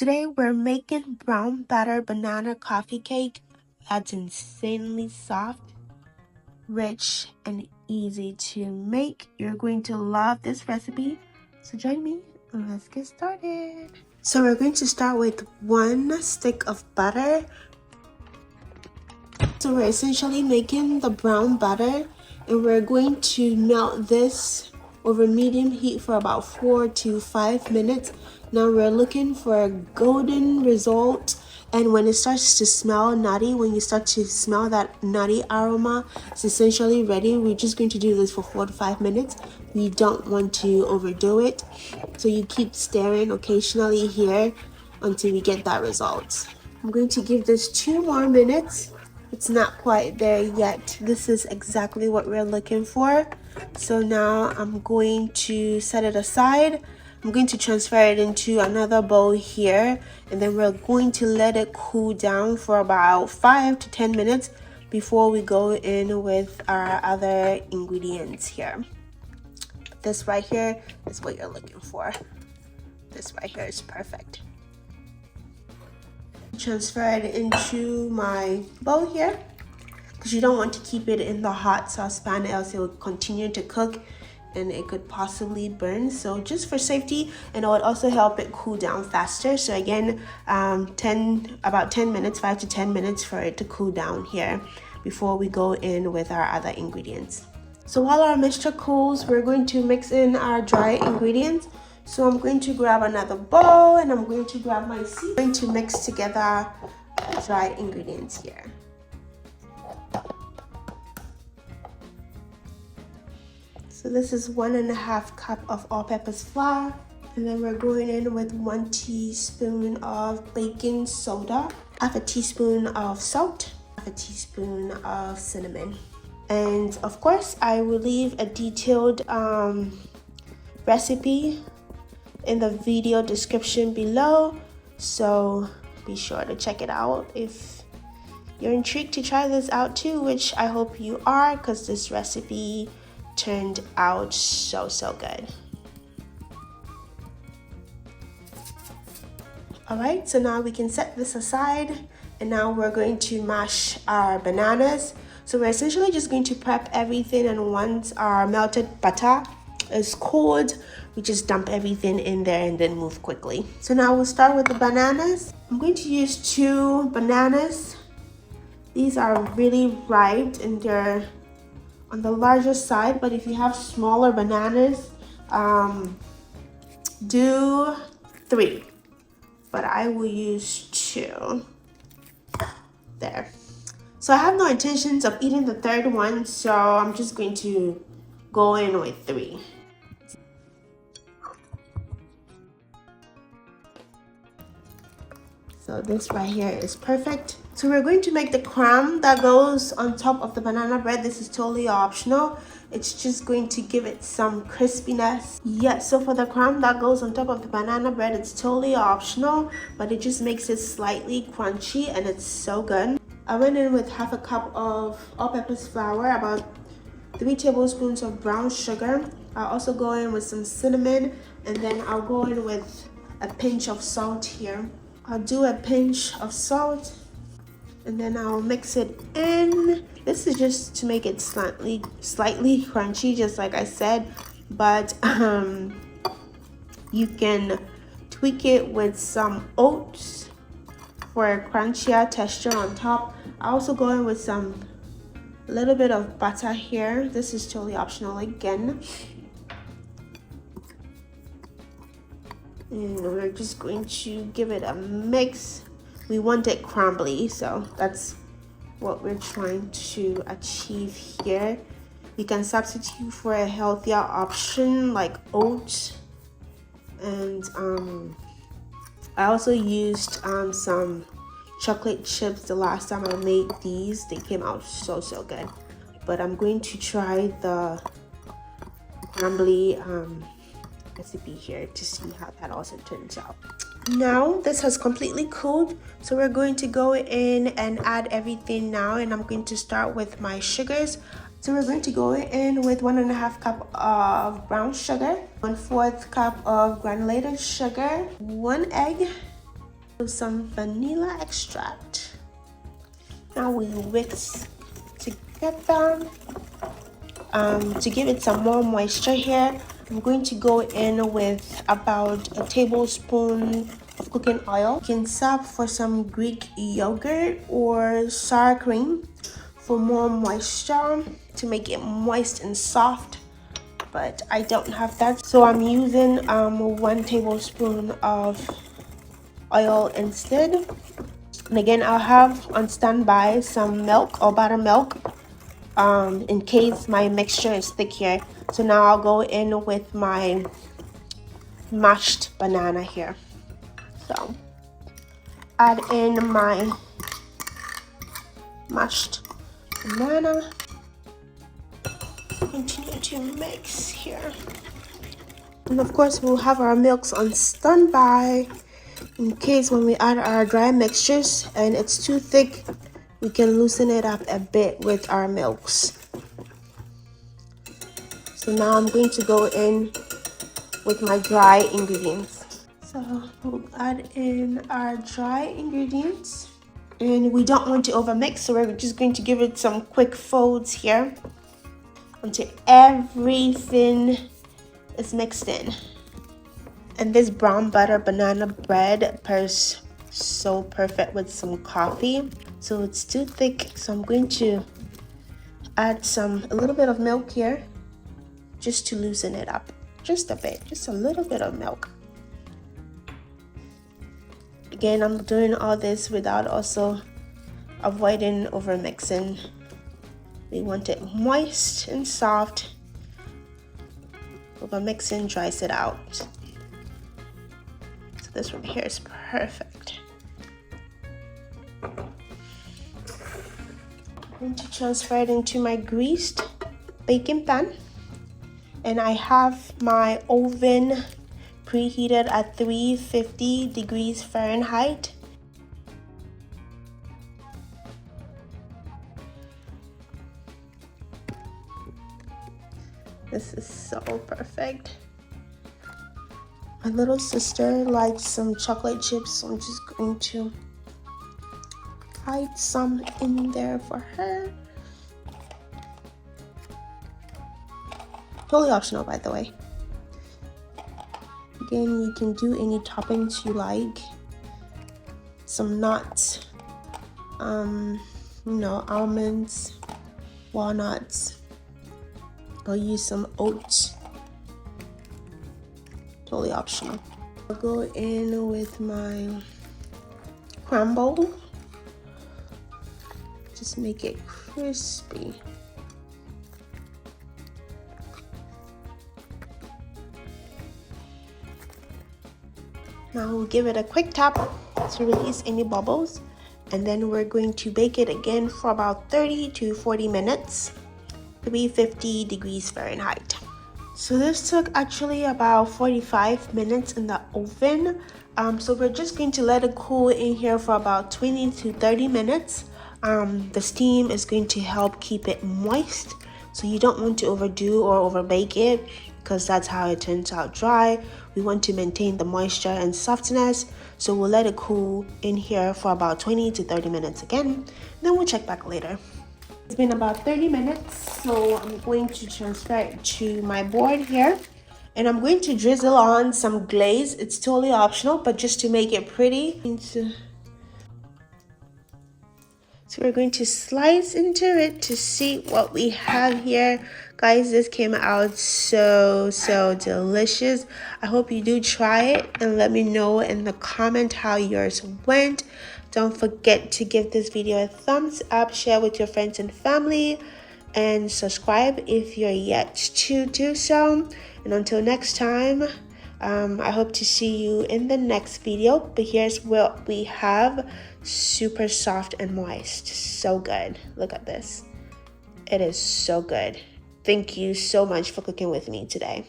Today we're making brown batter banana coffee cake that's insanely soft, rich, and easy to make. You're going to love this recipe, so join me and let's get started. So we're going to start with 1 stick of butter. So we're essentially making the brown butter, and we're going to melt this over medium heat for about 4 to 5 minutes. Now we're looking for a golden result, and when it starts to smell nutty, when you start to smell that nutty aroma, it's essentially ready. We're just going to do this for 4 to 5 minutes. We don't want to overdo it, so you keep stirring occasionally here until we get that result. I'm going to give this 2 more minutes. It's not quite there yet. This is exactly what we're looking for. So now I'm going to set it aside. I'm going to transfer it into another bowl here, and then we're going to let it cool down for about 5 to 10 minutes before we go in with our other ingredients here. This right here is what you're looking for. This right here is perfect. Transfer it into my bowl here, because you don't want to keep it in the hot saucepan, else it will continue to cook and it could possibly burn. So just for safety, and it would also help it cool down faster. So again, about 10 minutes, 5 to 10 minutes for it to cool down here before we go in with our other ingredients. So while our mixture cools, we're going to mix in our dry ingredients. So I'm going to grab another bowl, and I'm going to grab my sieve. I'm going to mix together dry ingredients here. So this is 1.5 cup of all-purpose flour, and then we're going in with 1 teaspoon of baking soda, half a teaspoon of salt, half a teaspoon of cinnamon. And of course, I will leave a detailed recipe in the video description below, so be sure to check it out if you're intrigued to try this out too, which I hope you are, because this recipe turned out so good. Alright, so now we can set this aside, and now we're going to mash our bananas. So we're essentially just going to prep everything, and once our melted butter is cold, we just dump everything in there and then move quickly. So now we'll start with the bananas. I'm going to use 2 bananas. These are really ripe and they're on the larger side, but if you have smaller bananas, do 3, but I will use 2 there. So I have no intentions of eating the 3rd one, so I'm just going to go in with 3. So this right here is perfect. So we're going to make the crumb that goes on top of the banana bread. This is totally optional. It's just going to give it some crispiness. Yes, so for the crumb that goes on top of the banana bread, it's totally optional, but it just makes it slightly crunchy and it's so good. I went in with half a cup of all-purpose flour, about 3 tablespoons of brown sugar. I'll also go in with some cinnamon, and then I'll go in with a pinch of salt here. I'll do a pinch of salt, and then I'll mix it in. This is just to make it slightly crunchy, just like I said, but you can tweak it with some oats for a crunchier texture on top. I also go in with a little bit of butter here. This is totally optional again. And we're just going to give it a mix. We want it crumbly, so that's what we're trying to achieve here. You can substitute for a healthier option like oats, and I also used some chocolate chips the last time I made these. They came out so good, but I'm going to try the crumbly recipe here to see how that also turns out. Now this has completely cooled, so we're going to go in and add everything now, and I'm going to start with my sugars. So we're going to go in with 1.5 cup of brown sugar, 1/4 cup of granulated sugar, 1 egg, Some vanilla extract. Now we mix together. To give it some more moisture here, I'm going to go in with about a tablespoon of cooking oil. You can sub for some Greek yogurt or sour cream for more moisture to make it moist and soft, but I don't have that, so I'm using 1 tablespoon of oil instead. And again, I'll have on standby some milk or buttermilk in case my mixture is thick here. So now I'll go in with my mashed banana here. So add in my mashed banana. Continue to mix here. And of course, we'll have our milks on standby in case when we add our dry mixtures and it's too thick, we can loosen it up a bit with our milks. So now I'm going to go in with my dry ingredients. So we'll add in our dry ingredients. And we don't want to overmix, so we're just going to give it some quick folds here until everything is mixed in. And this brown butter banana bread pairs so perfect with some coffee. So it's too thick, so I'm going to add a little bit of milk here just to loosen it up. Just a bit, just a little bit of milk. Again, I'm doing all this without also avoiding over mixing. We want it moist and soft. Over mixing dries it out. So this one here is perfect. I'm going to transfer it into my greased baking pan. And I have my oven preheated at 350 degrees Fahrenheit. This is so perfect. My little sister likes some chocolate chips, so I'm just going to hide some in there for her. Totally optional, by the way. Again, you can do any toppings you like. Some nuts, almonds, walnuts. I'll use some oats. Totally optional. I'll go in with my crumble. Just make it crispy. Now we'll give it a quick tap to release any bubbles, and then we're going to bake it again for about 30 to 40 minutes, 350 degrees Fahrenheit. So this took actually about 45 minutes in the oven. So we're just going to let it cool in here for about 20 to 30 minutes. The steam is going to help keep it moist, so you don't want to overdo or overbake it, because that's how it turns out dry. We want to maintain the moisture and softness, so we'll let it cool in here for about 20 to 30 minutes again, then we'll check back later. It's been about 30 minutes, so I'm going to transfer it to my board here, and I'm going to drizzle on some glaze. It's totally optional, but just to make it pretty. So we're going to slice into it to see what we have here. Guys, this came out so delicious. I hope you do try it and let me know in the comment how yours went. Don't forget to give this video a thumbs up, share with your friends and family, and subscribe if you're yet to do so. And until next time, I hope to see you in the next video. But here's what we have. Super soft and moist. So good. Look at this. It is so good. Thank you so much for cooking with me today.